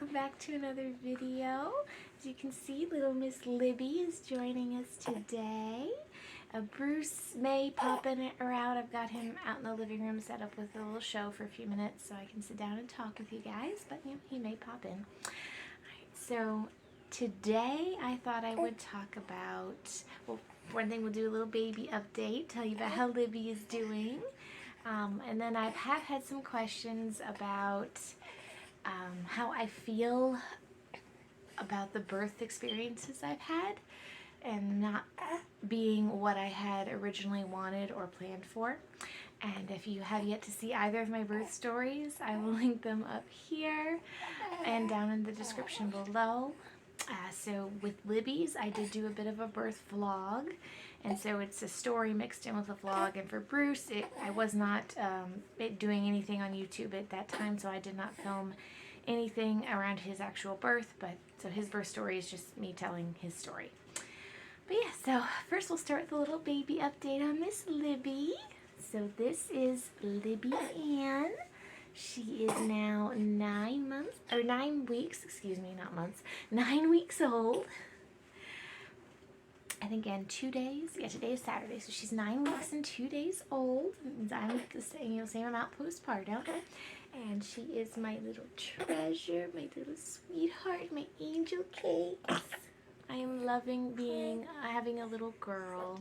welcome back to another video. As you can see, little Miss Libby is joining us today. Bruce may pop in or out. I've got him out in the living room set up with a little show for a few minutes so I can sit down and talk with you guys, but he may pop in. Alright, so today I thought I would talk about, well, one thing, we'll do a little baby update, tell you about how Libby is doing. And then I have had some questions about how I feel about the birth experiences I've had and not being what I had originally wanted or planned for. And if you have yet to see either of my birth stories, I will link them up here and down in the description below. So with Libby's, I did do a bit of a birth vlog, and so it's a story mixed in with a vlog. And for Bruce, I was not doing anything on YouTube at that time, so I did not film anything around his actual birth, but so his birth story is just me telling his story. But yeah, so first we'll start with a little baby update on Miss Libby. So this is Libby Ann. She is now 9 weeks, excuse me, not months, 9 weeks old. And again, 2 days, yeah, today is Saturday, so she's 9 weeks and 2 days old. I'm the same amount postpartum. And she is my little treasure, my little sweetheart, my angel cakes. I am loving having a little girl.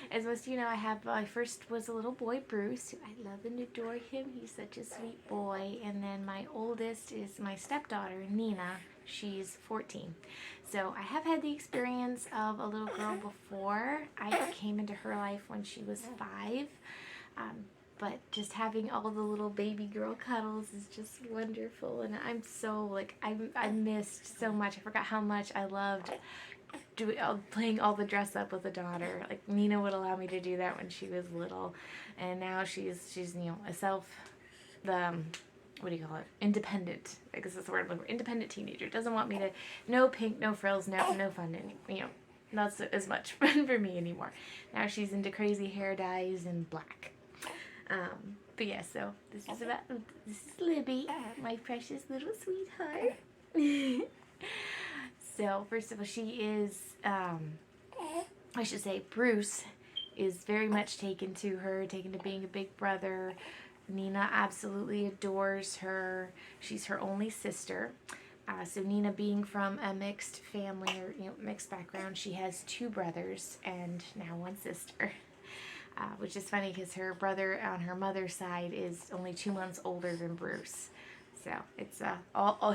As most of you know, I first was a little boy, Bruce. I love and adore him. He's such a sweet boy. And then my oldest is my stepdaughter, Nina. She's 14. So I have had the experience of a little girl before. I came into her life when she was 5. But just having all the little baby girl cuddles is just wonderful. And I'm so, I missed so much. I forgot how much I loved playing all the dress up with a daughter. Like, Nina would allow me to do that when she was little, and now she's what do you call it? Independent. I guess that's the word I'm looking for. Independent teenager. Doesn't want me to, no pink, no frills, no fun, not as much fun for me anymore. Now she's into crazy hair dyes and black. But yeah, so this is Libby, my precious little sweetheart. So first of all, she is, I should say, Bruce is very much taken to her, taken to being a big brother. Nina absolutely adores her. She's her only sister. So Nina, being from a mixed family or mixed background, she has 2 brothers and now 1 sister. Which is funny because her brother on her mother's side is only 2 months older than Bruce. So it's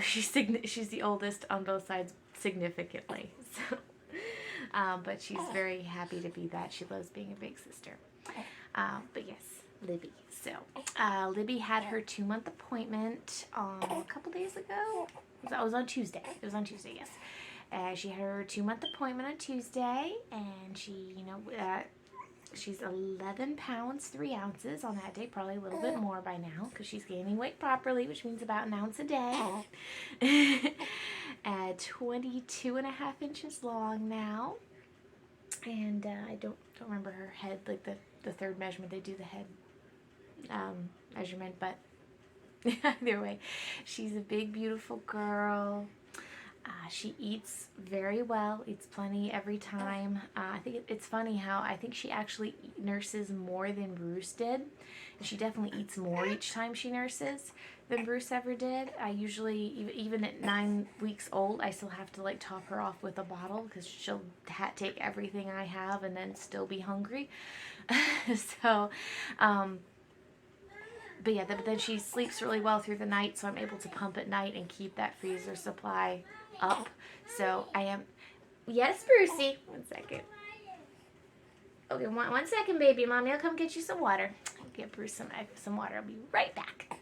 she's the oldest on both sides significantly. So, but she's very happy to be that. She loves being a big sister. But yes, Libby. So Libby had her 2-month appointment a couple days ago. It was on Tuesday. It was on Tuesday, yes. She had her 2-month appointment on Tuesday, and she, she's 11 pounds, 3 ounces on that day, probably a little bit more by now because she's gaining weight properly, which means about 1 ounce a day. At 22.5 inches long now. And I don't remember her head, like the third measurement. They do the head measurement, but either way, she's a big, beautiful girl. She eats very well, eats plenty every time. I think it's funny how I think she actually nurses more than Bruce did. And she definitely eats more each time she nurses than Bruce ever did. I usually, even at 9 weeks old, I still have to top her off with a bottle because she'll take everything I have and then still be hungry. So, but yeah, but then she sleeps really well through the night, so I'm able to pump at night and keep that freezer supply up. So I am, yes, Brucey, 1 second. Okay, one second, baby. Mommy will come get you some water. I'll get Bruce some water. I'll be right back.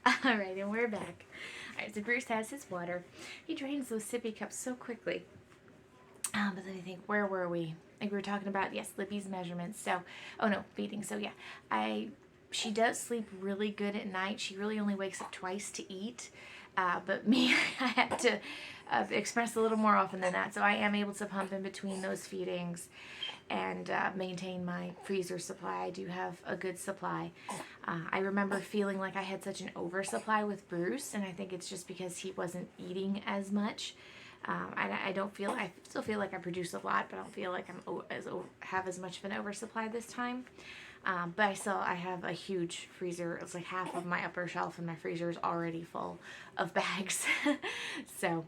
All right, and we're back. All right, so Bruce has his water. He drains those sippy cups so quickly. But let me think, where were we? Like we were talking about, yes, Libby's measurements. So, oh no, feeding. So yeah, she does sleep really good at night. She really only wakes up twice to eat. But me, I have to express a little more often than that. So I am able to pump in between those feedings. and maintain my freezer supply. I do have a good supply. I remember feeling like I had such an oversupply with Bruce, and I think it's just because he wasn't eating as much. I still feel like I produce a lot, but I don't feel like have as much of an oversupply this time. But I have a huge freezer. It's like half of my upper shelf in my freezer is already full of bags. So,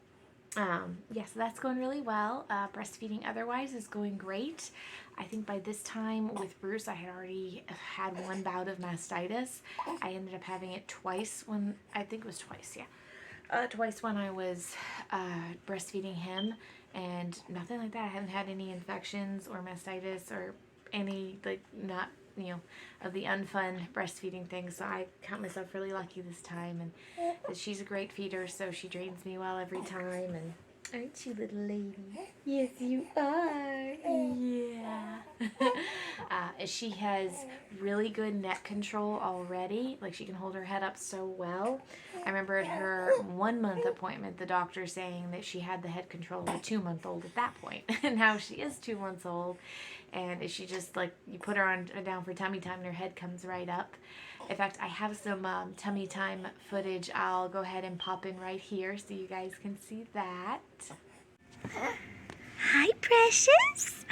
yeah, so that's going really well. Breastfeeding otherwise is going great. I think by this time with Bruce, I had already had one bout of mastitis. I ended up having it twice twice when I was breastfeeding him, and nothing like that. I haven't had any infections or mastitis or any, like, not, of the unfun breastfeeding things. So I count myself really lucky this time, and she's a great feeder, so she drains me well every time. And aren't you, little lady? Yes, you are. Yeah. She has really good neck control already. Like, she can hold her head up so well. I remember at her 1-month appointment, the doctor saying that she had the head control of a 2-month-old at that point. And now she is 2 months old. And she just, like, you put her down for tummy time and her head comes right up. In fact, I have some tummy time footage. I'll go ahead and pop in right here so you guys can see that. Hi, precious.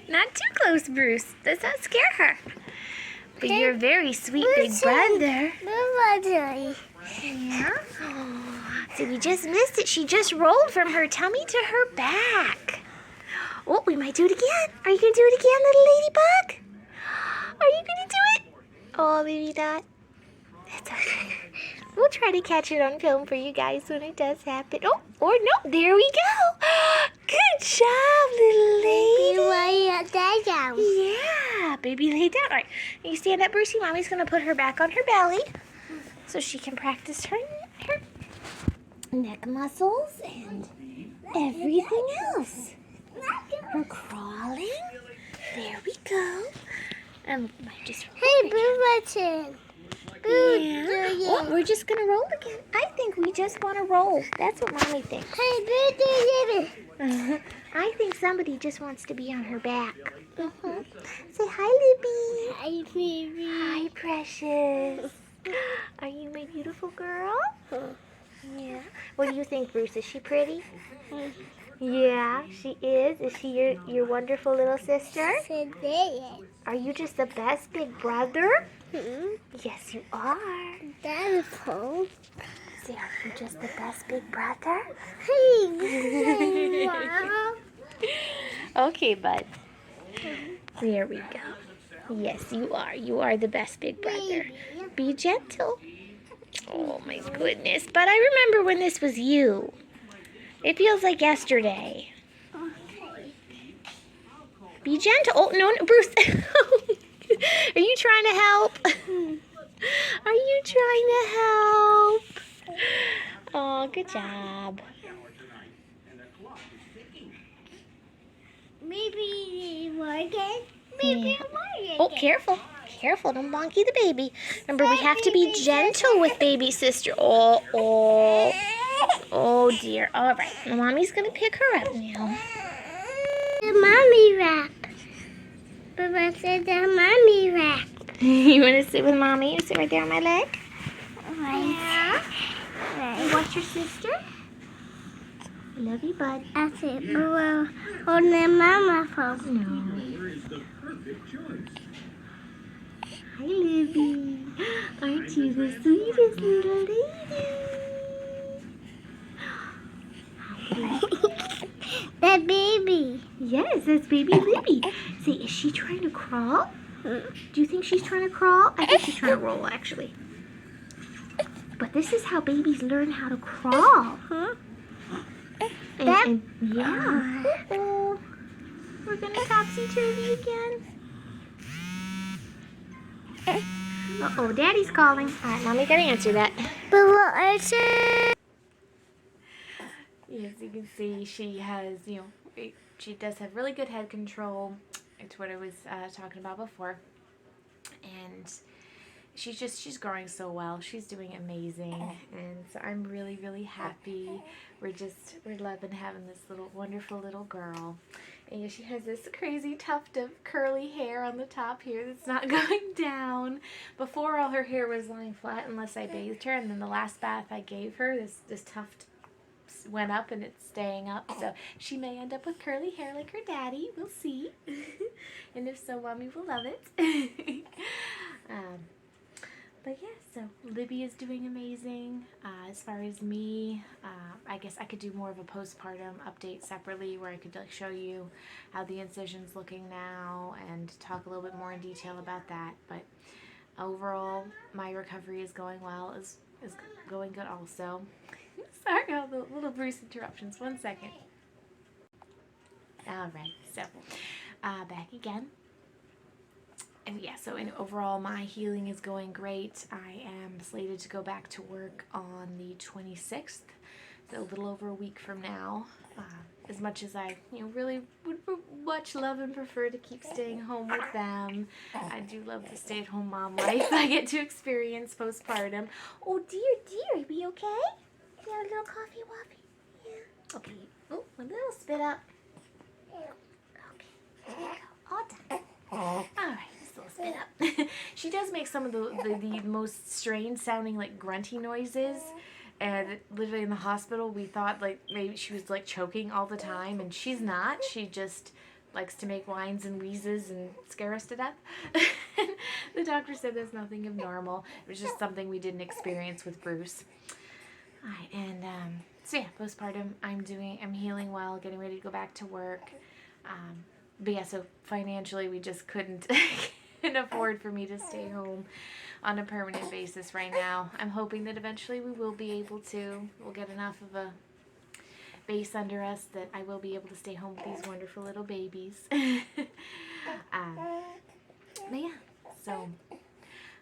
Not too close, Bruce. Does not scare her. But you're a very sweet big brother. Yeah. So we just missed it. She just rolled from her tummy to her back. Oh, we might do it again. Are you going to do it again, little ladybug? Are you going to do it? Oh, maybe not. That's okay. We'll try to catch it on film for you guys when it does happen. Oh, or no, there we go. Good job, little lady. Baby, lay down. Yeah, baby, lay down. All right, you stand up, Brucey. Mommy's going to put her back on her belly so she can practice her neck muscles and everything else. Her crawling. There we go. Just hey, Boo Button. Yeah. Oh, we're just going to roll again. I think we just want to roll. That's what Mommy thinks. Hey, Boo I think somebody just wants to be on her back. Say hi, Libbie. Hi, baby. Hi, precious. Are you my beautiful girl? Yeah. What do you think, Bruce? Is she pretty? Yeah, she is. Is she your wonderful little sister? Are you just the best big brother? Yes, you are. That is cool. Say, are you just the best big brother? Hey, wow. Okay, bud. There we go. Yes, you are. You are the best big brother. Be gentle. Oh, my goodness. But I remember when this was you. It feels like yesterday. Okay. Be gentle. Oh, no, Bruce. Are you trying to help? Are you trying to help? Oh, good job. Maybe again. Maybe again. Oh, careful. Careful, don't bonky the baby. Remember, we have to be gentle with baby sister. Oh dear. All right, Mommy's going to pick her up now. The mommy wrap. Baba said the mommy wrap. You want to sit with Mommy? You sit right there on my leg? Yeah. You watch your sister? I love you, bud. That's it. Well, hold the mama phone. No. Hi, Libbie. Aren't you the sweetest little lady? Hi, That baby. yes, that's baby Libbie. Say, is she trying to crawl? Do you think she's trying to crawl? I think she's trying to roll, actually. But this is how babies learn how to crawl. Huh? And yeah. Uh-oh. We're going to topsy-turvy again. Uh-oh, Daddy's calling. All right, Mommy got to answer that. But what I said. Yes, you can see she has, she does have really good head control. It's what I was talking about before. And she's growing so well. She's doing amazing, and so I'm really, really happy. We're loving having this little wonderful little girl. And yeah, she has this crazy tuft of curly hair on the top here that's not going down. Before, all her hair was lying flat unless I bathed her, and then the last bath I gave her, this tuft went up and it's staying up, so she may end up with curly hair like her daddy. We'll see. And if so, Mommy will love it. But yeah, so Libbie is doing amazing. As far as me, I guess I could do more of a postpartum update separately where I could like show you how the incision's looking now and talk a little bit more in detail about that. But overall, my recovery is going well, is going good also. Sorry, all the little Bruce interruptions. 1 second. Alright, so back again. And yeah, so overall, my healing is going great. I am slated to go back to work on the 26th, so a little over a week from now. As much as I, really would much love and prefer to keep staying home with them, I do love the stay-at-home mom life I get to experience postpartum. Oh dear, are you okay? You have a little coffee woffy? Yeah. Okay. Oh, a little spit up. Okay. There you go. All done. All right. Spit up. She does make some of the most strange sounding like grunty noises, and literally in the hospital we thought like maybe she was like choking all the time, and she's not. She just likes to make whines and wheezes and scare us to death. The doctor said there's nothing abnormal. It was just something we didn't experience with Bruce. Alright, and so yeah, postpartum, I'm healing well, getting ready to go back to work. But yeah, so financially we just couldn't afford for me to stay home on a permanent basis right now. I'm hoping that eventually we will be able to. We'll get enough of a base under us that I will be able to stay home with these wonderful little babies. But yeah, so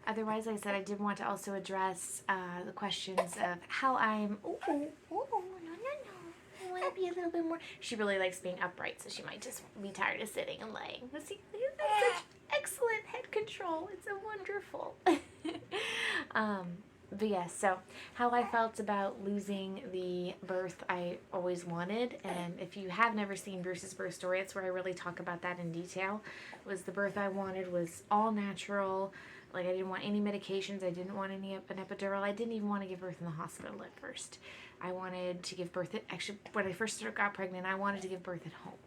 otherwise, like I said, I did want to also address the questions of how I'm... Oh, no. I want to be a little bit more... She really likes being upright, so she might just be tired of sitting and laying. But see, that's such excellent head control. It's so wonderful. But yeah, so how I felt about losing the birth I always wanted, and if you have never seen Bruce's birth story, it's where I really talk about that in detail, was the birth I wanted was all natural. Like, I didn't want any medications. I didn't want an epidural. I didn't even want to give birth in the hospital at first. I wanted to give birth actually, when I first got pregnant, I wanted to give birth at home.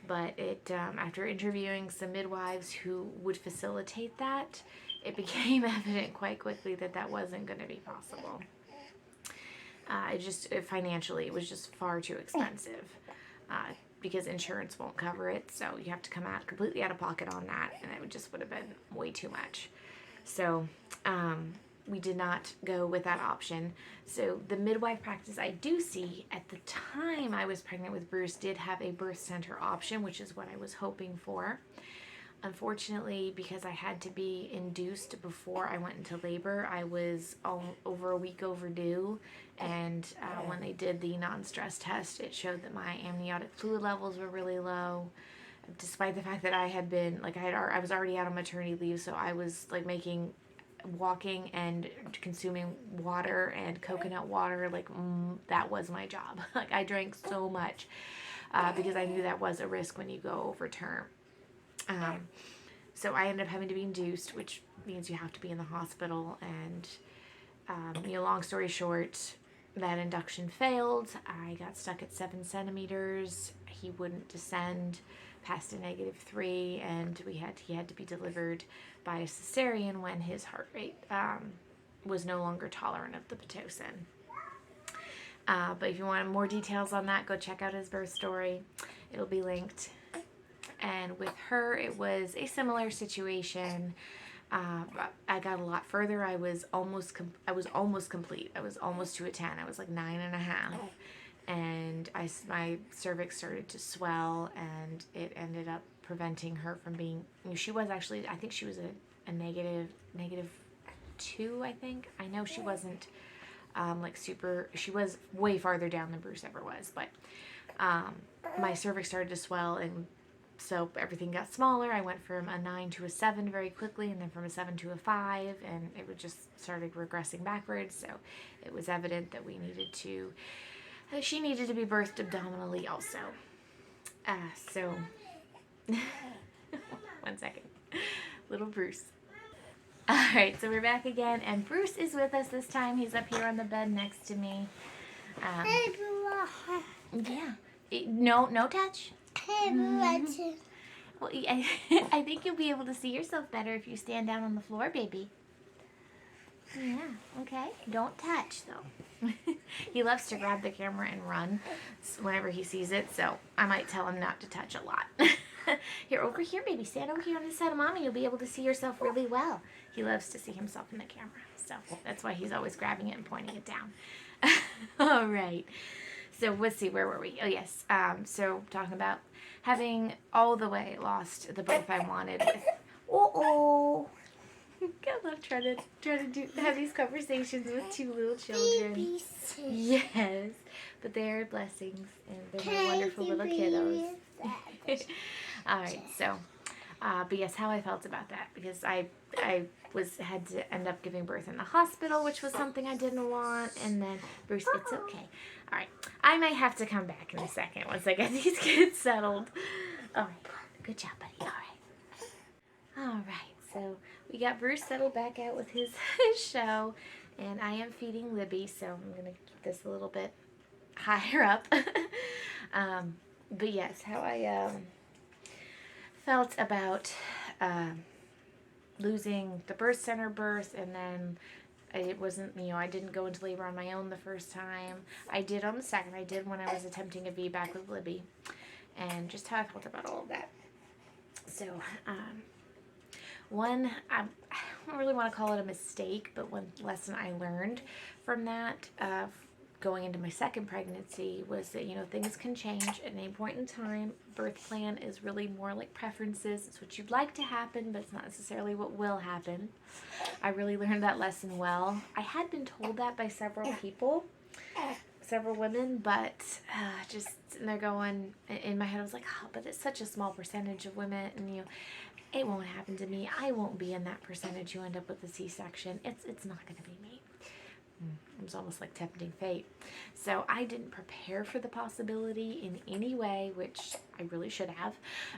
But after interviewing some midwives who would facilitate that, it became evident quite quickly that that wasn't going to be possible. Financially, it was just far too expensive. Because insurance won't cover it, so you have to come out completely out of pocket on that, and it would have been way too much. So we did not go with that option. So the midwife practice I do see at the time I was pregnant with Bruce did have a birth center option, which is what I was hoping for. Unfortunately, because I had to be induced before I went into labor, I was over a week overdue, and when they did the non-stress test, it showed that my amniotic fluid levels were really low, despite the fact that I had been, I was already out on maternity leave, so I was, walking and consuming water and coconut water, that was my job. I drank so much, because I knew that was a risk when you go over term. So I ended up having to be induced, which means you have to be in the hospital, and long story short, that induction failed. I got stuck at 7 centimeters. He wouldn't descend past a -3, and he had to be delivered by a cesarean when his heart rate was no longer tolerant of the Pitocin. But if you want more details on that, go check out his birth story. It'll be linked. And with her, it was a similar situation. I got a lot further. I was almost complete. I was almost to a 10. I was 9.5, and my cervix started to swell, and it ended up preventing her from being. She was actually. I think she was a -2. I think. I know she wasn't super. She was way farther down than Bruce ever was, but my cervix started to swell and So everything got smaller. I went from a 9 to a 7 very quickly, and then from a 7 to a 5, and it would just started regressing backwards. So it was evident that she needed to be birthed abdominally also. So, 1 second. Little Bruce. Alright, so we're back again, and Bruce is with us this time. He's up here on the bed next to me. Yeah. No touch? Well, I think you'll be able to see yourself better if you stand down on the floor, baby. Yeah, okay. Don't touch, though. He loves to grab the camera and run whenever he sees it, so I might tell him not to touch a lot. Here, over here, baby. Stand over here on this side of Mommy. You'll be able to see yourself really well. He loves to see himself in the camera, so that's why he's always grabbing it and pointing it down. All right. So let's see, where were we? Oh, yes. So talking about having all the way lost the birth I wanted. Uh-oh. I love trying to have these conversations with 2 little children. Yes, but they are blessings, and they're wonderful little kiddos. All right, so, but yes, how I felt about that, because I had to end up giving birth in the hospital, which was something I didn't want, and then Bruce, it's okay. All right, I might have to come back in a second once I get these kids settled. All right, good job, buddy. All right, so we got Bruce settled back out with his show, and I am feeding Libbie, so I'm going to keep this a little bit higher up. But yes, how I felt about losing the birth center birth, and then it wasn't, I didn't go into labor on my own the first time. I did on the second. I did when I was attempting a VBAC with Libbie, and just how I felt about all of that. So, I don't really want to call it a mistake, but one lesson I learned from that, going into my second pregnancy, was that, things can change at any point in time. Birth plan is really more like preferences. It's what you'd like to happen, but it's not necessarily what will happen. I really learned that lesson well. I had been told that by several people, several women, but just sitting there going, in my head I was like, oh, but it's such a small percentage of women, and it won't happen to me. I won't be in that percentage who end up with a C-section. It's not going to be me. It was almost like tempting fate. So I didn't prepare for the possibility in any way, which I really should have.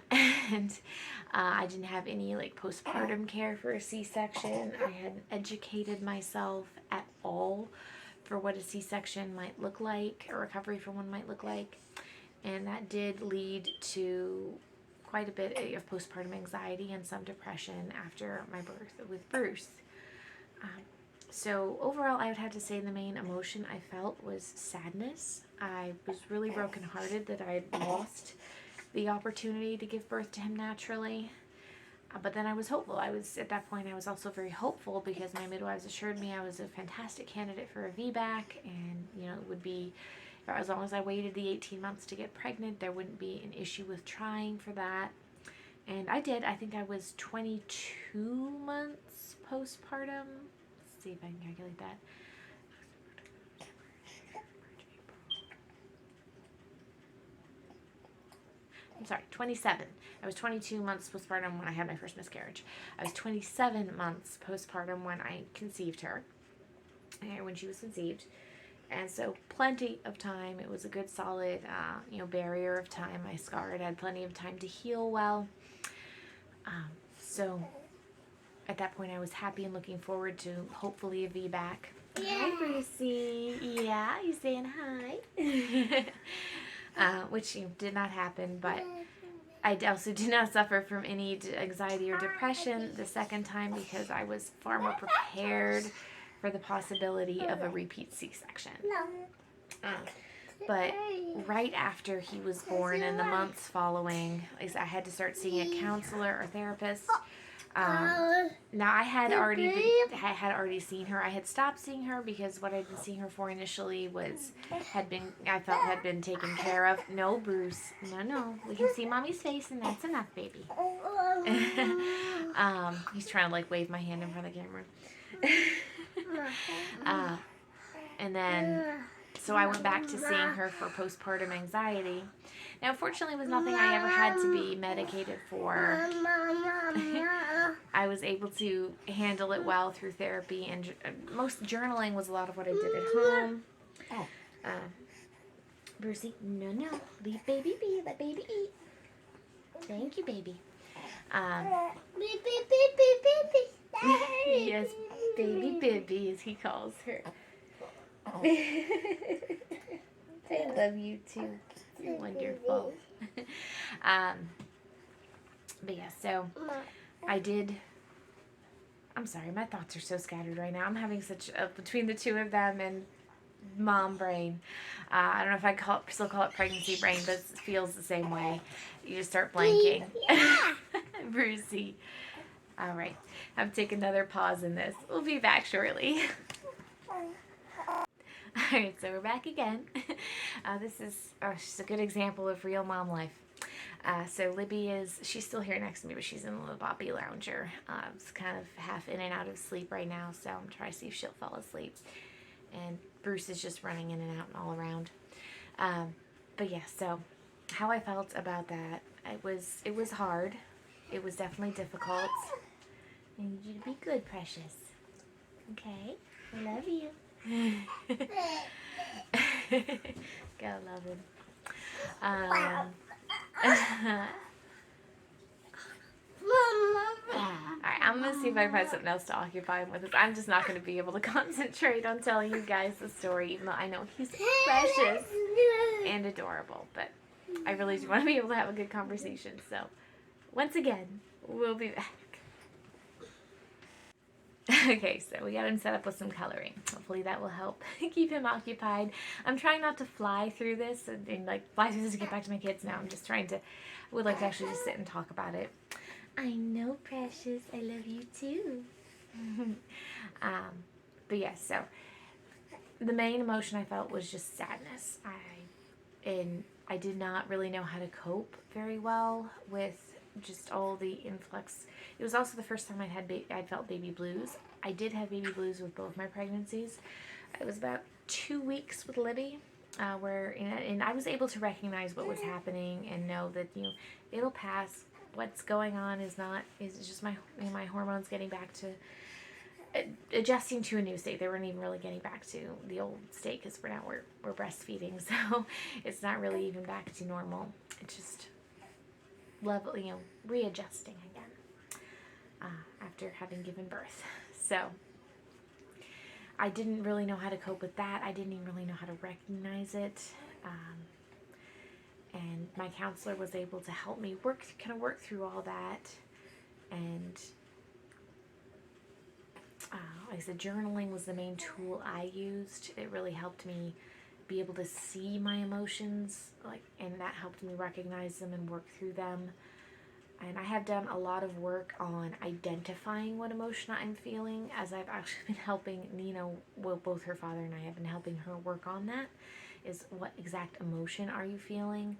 And I didn't have any postpartum care for a C-section. I hadn't educated myself at all for what a C-section might look like, or recovery from one might look like. And that did lead to quite a bit of postpartum anxiety and some depression after my birth with Bruce. So overall, I would have to say the main emotion I felt was sadness. I was really brokenhearted that I had lost the opportunity to give birth to him naturally. But then I was hopeful. At that point, I was also very hopeful because my midwives assured me I was a fantastic candidate for a VBAC, and, it would be, as long as I waited the 18 months to get pregnant, there wouldn't be an issue with trying for that. And I did. I think I was 22 months postpartum. Let's see if I can calculate that. I'm sorry, 27. I was 22 months postpartum when I had my first miscarriage. I was 27 months postpartum when I conceived her, when she was conceived. And so plenty of time. It was a good solid, barrier of time. My scar had plenty of time to heal well. So at that point I was happy and looking forward to hopefully a VBAC. Hi, Brucey. Yeah, you saying hi? Which did not happen, but I also did not suffer from any anxiety or depression the second time because I was far more prepared for the possibility of a repeat C-section. But right after he was born and the months following, I had to start seeing a counselor or therapist. Now I had already seen her. I had stopped seeing her because what I'd been seeing her for initially had been taken care of. No, Bruce. No. We can see Mommy's face and that's enough, baby. He's trying to wave my hand in front of the camera. And then, so I went back to seeing her for postpartum anxiety. Now, fortunately, it was nothing I ever had to be medicated for. I was able to handle it well through therapy, and most journaling was a lot of what I did at home. Brucey, no, leave baby be, let baby eat. Thank you, baby. Yes, baby Bibby, as he calls her. I love you too. You're wonderful. But yeah, so I'm sorry, my thoughts are so scattered right now. I'm having such between the two of them and mom brain. I don't know if I still call it pregnancy brain, but it feels the same way. You just start blanking. Brucey. All right, I'm taking another pause in this. We'll be back shortly. Alright, so we're back again. This is she's a good example of real mom life. So Libbie she's still here next to me, but she's in the Bobby Lounger. It's kind of half in and out of sleep right now, so I'm trying to see if she'll fall asleep. And Bruce is just running in and out and all around. But yeah, so how I felt about that, it was hard. It was definitely difficult. I need you to be good, precious. Okay? I love you. Gotta love him. Alright, I'm gonna see if I can find something else to occupy him with. This. I'm just not gonna be able to concentrate on telling you guys the story, even though I know he's precious and adorable. But I really do want to be able to have a good conversation. So, once again, we'll be back. Okay, so we got him set up with some coloring. Hopefully that will help keep him occupied. I'm trying not to fly through this and like fly through this to get back to my kids now. I'm just trying to, I would like to actually just sit and talk about it. I know, precious. I love you too. But yes, so the main emotion I felt was just sadness. I did not really know how to cope very well with just all the influx. It was also the first time I'd felt baby blues. I did have baby blues with both my pregnancies. It was about 2 weeks with Libbie, and I was able to recognize what was happening and know that it'll pass. What's going on is just my hormones getting back to adjusting to a new state. They weren't even really getting back to the old state because we're breastfeeding, so it's not really even back to normal. It's just readjusting again after having given birth. So I didn't really know how to cope with that. I didn't even really know how to recognize it. And my counselor was able to help me work through all that. And like I said, journaling was the main tool I used. It really helped me be able to see my emotions, and that helped me recognize them and work through them. And I have done a lot of work on identifying what emotion I'm feeling, as I've actually been helping Nina, both her father and I have been helping her work on that, is what exact emotion are you feeling?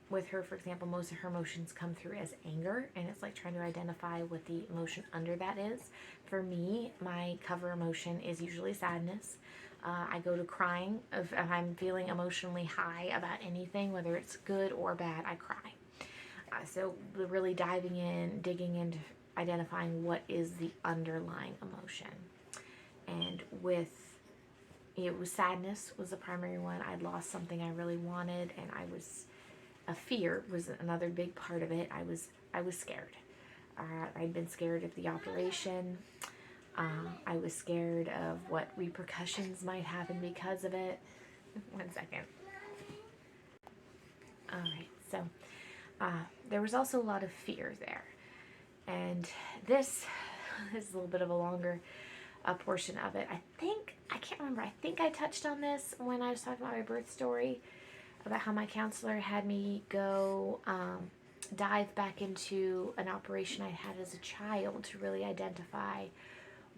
With her, for example, most of her emotions come through as anger, and it's like trying to identify what the emotion under that is. For me, my cover emotion is usually sadness. I go to crying if I'm feeling emotionally high about anything, whether it's good or bad, I cry. So really digging into identifying what is the underlying emotion. And with sadness was the primary one. I'd lost something I really wanted, and fear was another big part of it. I was scared. I'd been scared of the operation. I was scared of what repercussions might happen because of it. 1 second. All right, so there was also a lot of fear there. And this is a little bit of a longer portion of it. I can't remember. I think I touched on this when I was talking about my birth story, about how my counselor had me go dive back into an operation I had as a child to really identify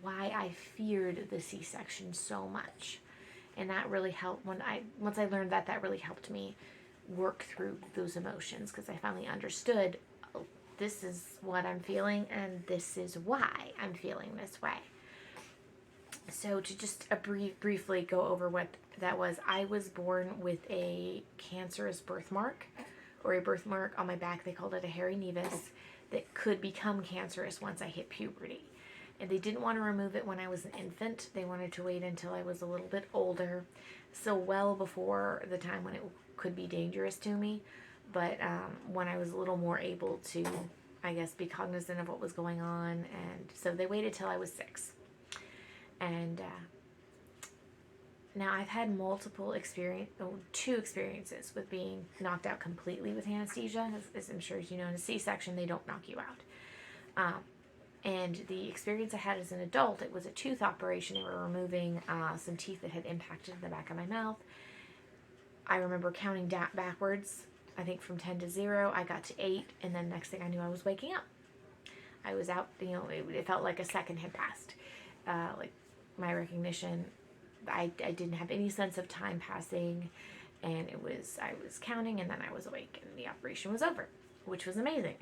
why I feared the C-section so much. And that really helped once I learned that really helped me work through those emotions, because I finally understood, oh, this is what I'm feeling and this is why I'm feeling this way. So to just briefly go over what that was, I was born with a cancerous birthmark, or a birthmark on my back. They called it a hairy nevus, that could become cancerous once I hit puberty. And they didn't want to remove it when I was an infant. They wanted to wait until I was a little bit older, so well before the time when it could be dangerous to me. But when I was a little more able to, I guess, be cognizant of what was going on, and so they waited till I was 6. And now I've had two experiences with being knocked out completely with anesthesia. As I'm sure as you know, in a C-section, they don't knock you out. And the experience I had as an adult, it was a tooth operation. They were removing some teeth that had impacted the back of my mouth. I remember counting backwards, I think from 10 to 0. I got to 8, and then next thing I knew, I was waking up. I was out, it felt like a second had passed. Like my recognition, I didn't have any sense of time passing, and I was counting, and then I was awake, and the operation was over, which was amazing.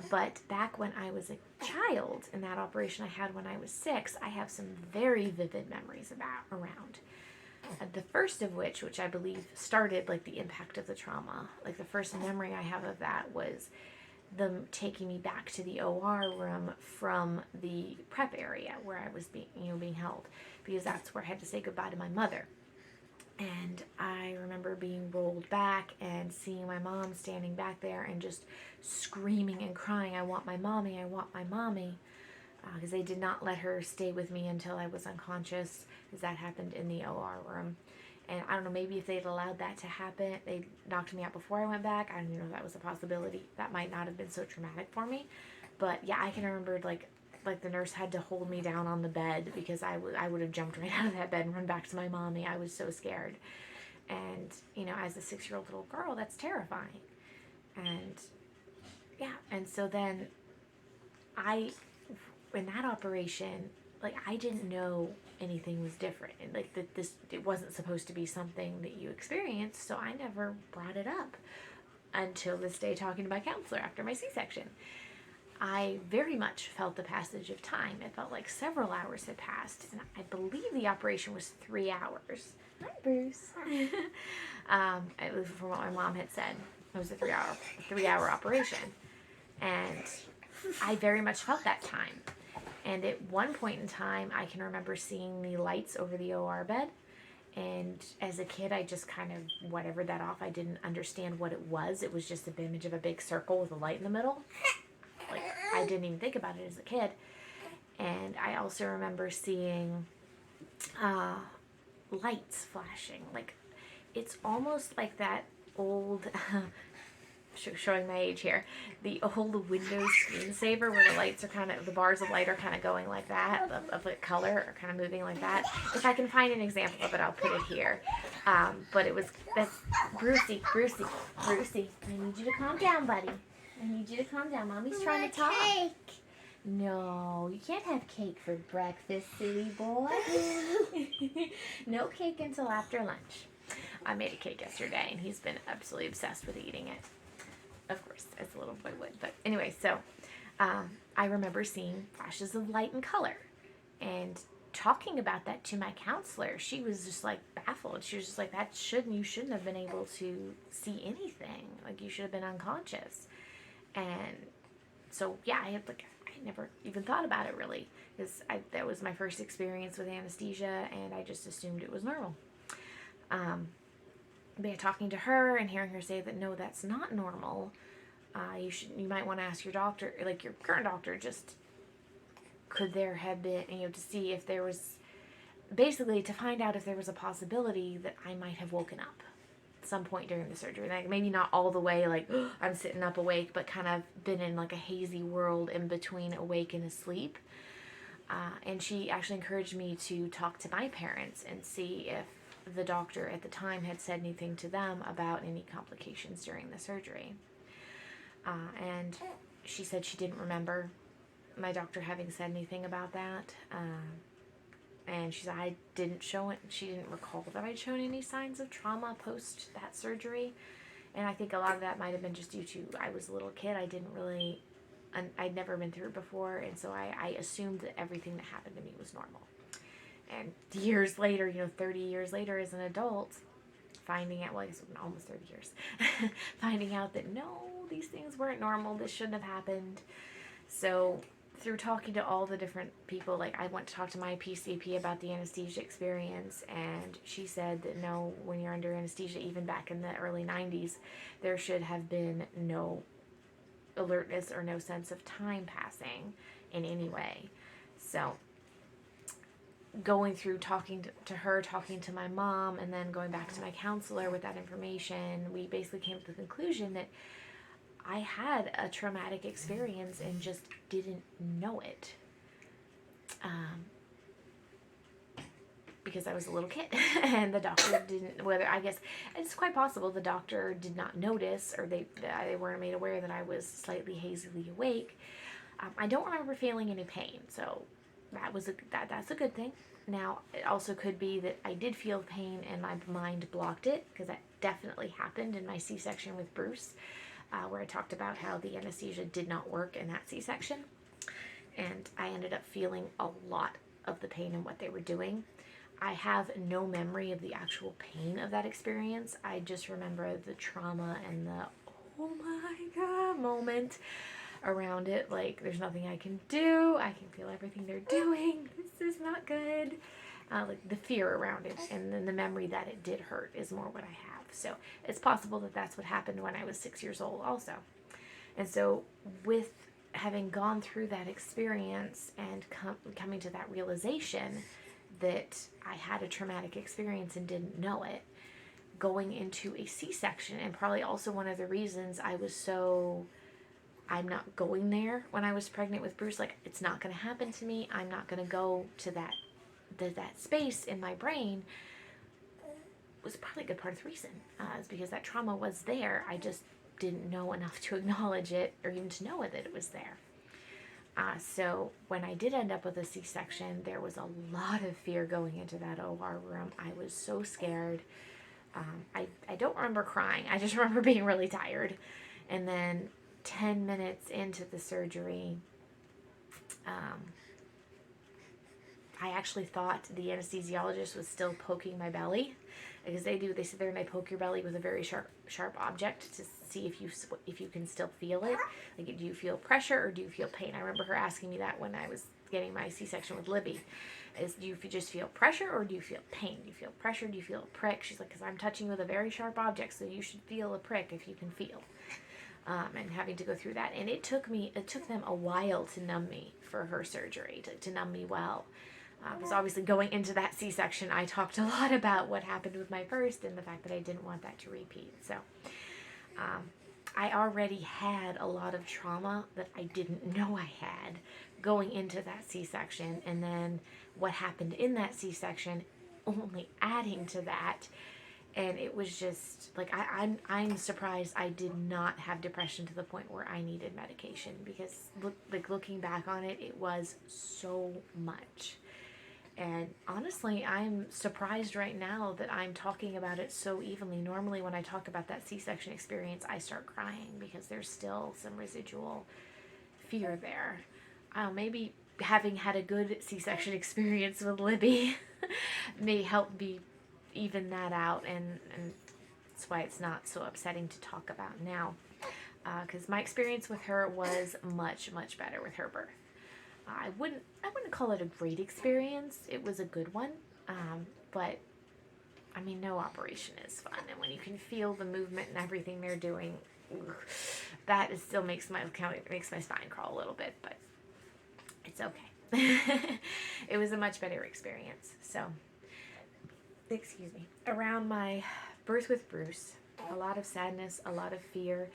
But back when I was a child, in that operation I had when I was 6, I have some very vivid memories around. The first of which I believe started like the impact of the trauma. Like the first memory I have of that was them taking me back to the OR room from the prep area where I was being held, because that's where I had to say goodbye to my mother. And I remember being rolled back and seeing my mom standing back there and just screaming and crying, "I want my mommy, I want my mommy," because they did not let her stay with me until I was unconscious, because that happened in the OR room. And I don't know, maybe if they'd allowed that to happen, they knocked me out before I went back. I don't even know if that was a possibility. That might not have been so traumatic for me. But yeah, I can remember like the nurse had to hold me down on the bed, because I would have jumped right out of that bed and run back to my mommy. I was so scared. And, as a 6-year-old little girl, that's terrifying. And yeah, and so then in that operation, like, I didn't know anything was different, and like it wasn't supposed to be something that you experienced, so I never brought it up until this day, talking to my counselor after my C-section. I very much felt the passage of time. It felt like several hours had passed, and I believe the operation was 3 hours. Hi, Bruce. It was from what my mom had said. It was a 3-hour operation, and I very much felt that time. And at one point in time, I can remember seeing the lights over the OR bed. And as a kid, I just kind of whatever that off. I didn't understand what it was. It was just an image of a big circle with a light in the middle. Like, I didn't even think about it as a kid. And I also remember seeing lights flashing. Like, it's almost like that old... showing my age here, the old Windows screensaver where the lights are the bars of light are kind of going like that, of the color are kind of moving like that. If I can find an example of it, I'll put it here. But that's Brucey, I need you to calm down, buddy. I need you to calm down. Mommy's trying to talk. Cake. No, you can't have cake for breakfast, silly boy. No cake until after lunch. I made a cake yesterday, and he's been absolutely obsessed with eating it. Of course, as a little boy would. But anyway, so I remember seeing flashes of light and color, and talking about that to my counselor. She was just like baffled. She was just like, you shouldn't have been able to see anything. Like, you should have been unconscious. And so yeah, I never even thought about it really, because that was my first experience with anesthesia, and I just assumed it was normal. But talking to her and hearing her say that no, that's not normal. You might want to ask your doctor, like your current doctor, just could there have been, to see if there was, basically to find out if there was a possibility that I might have woken up at some point during the surgery. Like, maybe not all the way, like I'm sitting up awake, but kind of been in like a hazy world in between awake and asleep. And she actually encouraged me to talk to my parents and see if the doctor at the time had said anything to them about any complications during the surgery. And she said she didn't remember my doctor having said anything about that. And she said she didn't recall that I'd shown any signs of trauma post that surgery. And I think a lot of that might have been just due to, I was a little kid. I'd never been through it before. And so I assumed that everything that happened to me was normal. And years later, 30 years later as an adult, finding out, well, I guess almost 30 years, finding out that no, these things weren't normal, this shouldn't have happened. So through talking to all the different people, like I went to talk to my PCP about the anesthesia experience, and she said that no, when you're under anesthesia, even back in the early 90s, there should have been no alertness or no sense of time passing in any way. So going through talking to her, talking to my mom, and then going back to my counselor with that information, we basically came to the conclusion that I had a traumatic experience and just didn't know it. Because I was a little kid and the doctor didn't, I guess it's quite possible the doctor did not notice, or they weren't made aware that I was slightly hazily awake. I don't remember feeling any pain, so that's a good thing. Now, it also could be that I did feel pain and my mind blocked it, because that definitely happened in my C-section with Bruce, where I talked about how the anesthesia did not work in that C-section. And I ended up feeling a lot of the pain and what they were doing. I have no memory of the actual pain of that experience. I just remember the trauma and the, oh my God, moment around it. Like, there's nothing I can do. I can feel everything they're doing. This is not good. Like the fear around it, and then the memory that it did hurt is more what I have. So it's possible that that's what happened when I was 6 years old also. And so with having gone through that experience and coming to that realization that I had a traumatic experience and didn't know it, going into a C-section, and probably also one of the reasons I was so, I'm not going there when I was pregnant with Bruce, like, it's not going to happen to me, I'm not going to go to that space in my brain, was probably a good part of the reason, is because that trauma was there. I just didn't know enough to acknowledge it, or even to know that it was there. So when I did end up with a C-section, there was a lot of fear going into that OR room. I was so scared. I don't remember crying. I just remember being really tired. And then 10 minutes into the surgery, I actually thought the anesthesiologist was still poking my belly, because they sit there and they poke your belly with a very sharp object to see if you can still feel it. Like, do you feel pressure or do you feel pain? I remember her asking me that when I was getting my C-section with Libbie. Do you just feel pressure or do you feel pain? Do you feel pressure? Do you feel a prick? She's like, because I'm touching you with a very sharp object, so you should feel a prick if you can feel. And having to go through that. And it took them a while to numb me for her surgery, to numb me well. Because obviously going into that C-section, I talked a lot about what happened with my first and the fact that I didn't want that to repeat. So I already had a lot of trauma that I didn't know I had going into that C-section. And then what happened in that C-section only adding to that. And it was just, like, I'm surprised I did not have depression to the point where I needed medication. Because, looking back on it, it was so much. And honestly, I'm surprised right now that I'm talking about it so evenly. Normally, when I talk about that C-section experience, I start crying because there's still some residual fear there. Maybe having had a good C-section experience with Libbie may help me even that out, and that's why it's not so upsetting to talk about now. Because my experience with her was much, much better with her birth. I wouldn't call it a great experience. It was a good one, but I mean, no operation is fun, and when you can feel the movement and everything they're doing, that still makes my spine crawl a little bit, but it's okay. It was a much better experience. So, excuse me. Around my birth with Bruce, a lot of sadness, a lot of fear,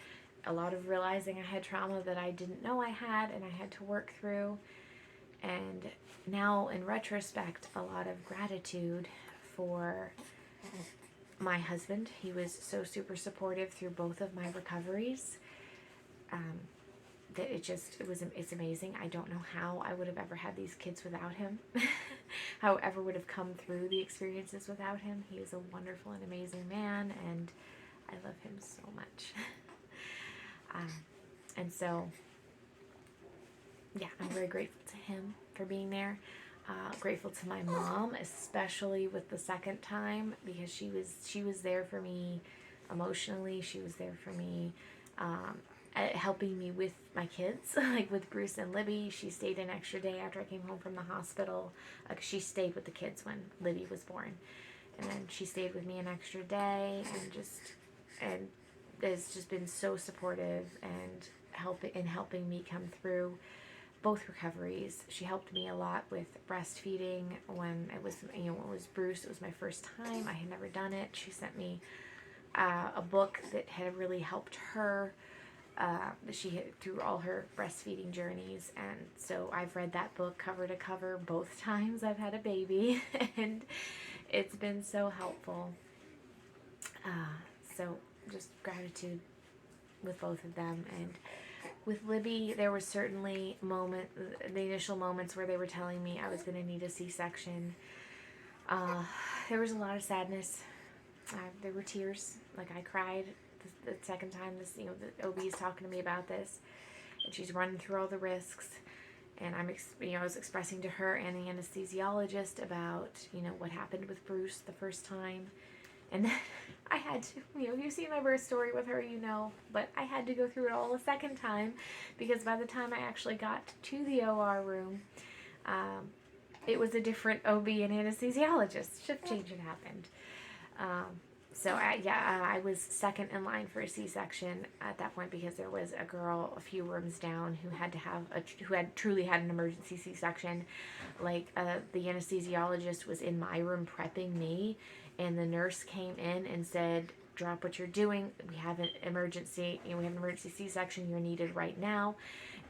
a lot of realizing I had trauma that I didn't know I had and I had to work through. And now, in retrospect, a lot of gratitude for my husband. He was so super supportive through both of my recoveries. That it's amazing. I don't know how I would have ever had these kids without him. How I ever would have come through the experiences without him. He is a wonderful and amazing man, and I love him so much. And so, yeah, I'm very grateful to him for being there. Grateful to my mom, especially with the second time, because she was there for me emotionally. She was there for me, helping me with my kids, like with Bruce and Libbie. She stayed an extra day after I came home from the hospital. She stayed with the kids when Libbie was born, and then she stayed with me an extra day, and has just been so supportive and helping me come through both recoveries. She helped me a lot with breastfeeding when it was Bruce. It was my first time. I had never done it. She sent me a book that had really helped her. She had through all her breastfeeding journeys, and so I've read that book cover to cover both times I've had a baby, and it's been so helpful. So just gratitude with both of them. And with Libbie, there was certainly the initial moments where they were telling me I was going to need a C-section. There was a lot of sadness. There were tears. Like, I cried the second time the OB is talking to me about this, and she's running through all the risks. And I was expressing to her and the anesthesiologist about, what happened with Bruce the first time. And then I had to, you've seen my birth story with her, but I had to go through it all a second time, because by the time I actually got to the OR room, it was a different OB and anesthesiologist. Shift change had happened. So I was second in line for a C-section at that point, because there was a girl a few rooms down who had truly had an emergency C-section. Like, the anesthesiologist was in my room prepping me, and the nurse came in and said, "Drop what you're doing. We have an emergency. We have an emergency C-section. You're needed right now."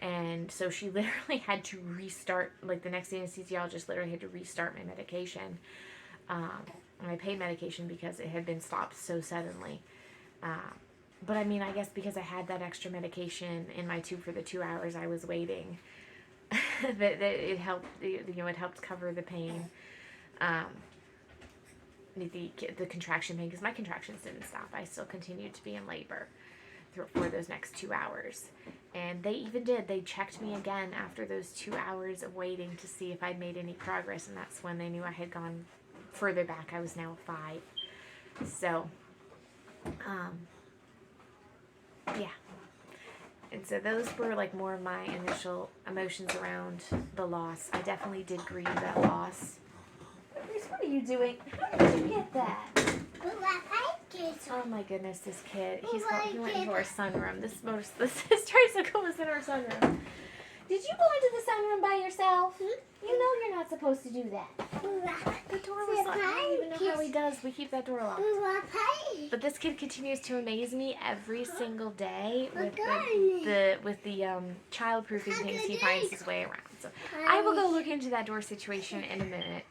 And so she literally had to restart. Like, the next anesthesiologist literally had to restart my medication. My pain medication, because it had been stopped so suddenly. But I guess because I had that extra medication in my tube for the 2 hours I was waiting, that it helped. It helped cover the pain, the contraction pain, because my contractions didn't stop. I still continued to be in labor for those next 2 hours, and they even did. They checked me again after those 2 hours of waiting to see if I'd made any progress, and that's when they knew I had gone further back. I was now 5. So, yeah. And so those were like more of my initial emotions around the loss. I definitely did grieve that loss. Reese, what are you doing? How did you get that? Oh my goodness, this kid. He went into our sunroom. This tricycle was in our sunroom. Did you go into the sunroom by yourself? You're not supposed to do that. The door was locked. I don't even know how he does. We keep that door locked. But this kid continues to amaze me every single day with the child-proofing things he finds his way around. So I will go look into that door situation in a minute.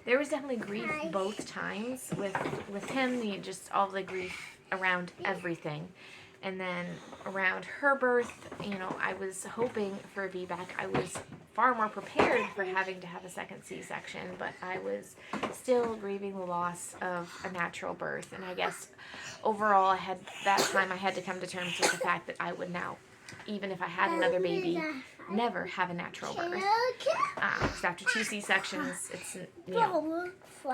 There was definitely grief both times with him. Just all the grief around everything. And then around her birth, I was hoping for a VBAC. I was far more prepared for having to have a second C-section, but I was still grieving the loss of a natural birth. And I guess overall, I had to come to terms with the fact that I would now, even if I had another baby, never have a natural birth. Because after 2 C-sections, it's,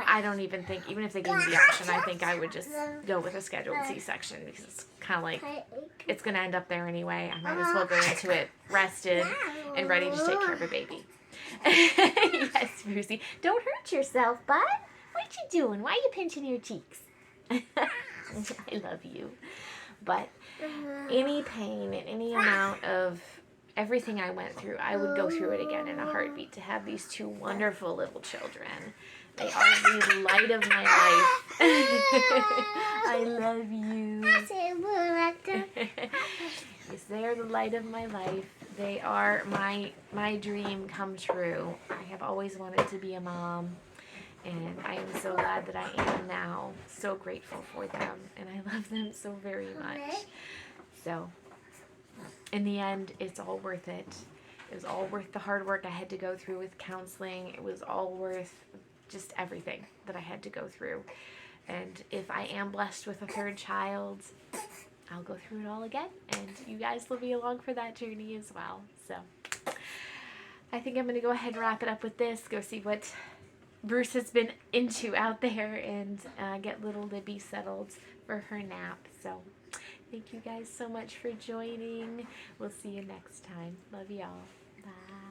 I don't even think, even if they gave me the option, I think I would just go with a scheduled C-section, because it's kind of like, it's going to end up there anyway. I might as well go into it rested and ready to take care of a baby. Yes, Brucey. Don't hurt yourself, bud. What you doing? Why are you pinching your cheeks? I love you. But any pain and any amount of everything I went through, I would go through it again in a heartbeat to have these 2 wonderful little children. They are the light of my life. I love you. Yes, they are the light of my life. They are my dream come true. I have always wanted to be a mom, and I am so glad that I am now. So grateful for them, and I love them so very much. So, in the end, it's all worth it. It was all worth the hard work I had to go through with counseling. It was all worth just everything that I had to go through. And if I am blessed with a 3rd child, I'll go through it all again. And you guys will be along for that journey as well. So, I think I'm going to go ahead and wrap it up with this. Go see what Bruce has been into out there and get little Libbie settled for her nap. So thank you guys so much for joining. We'll see you next time. Love y'all. Bye.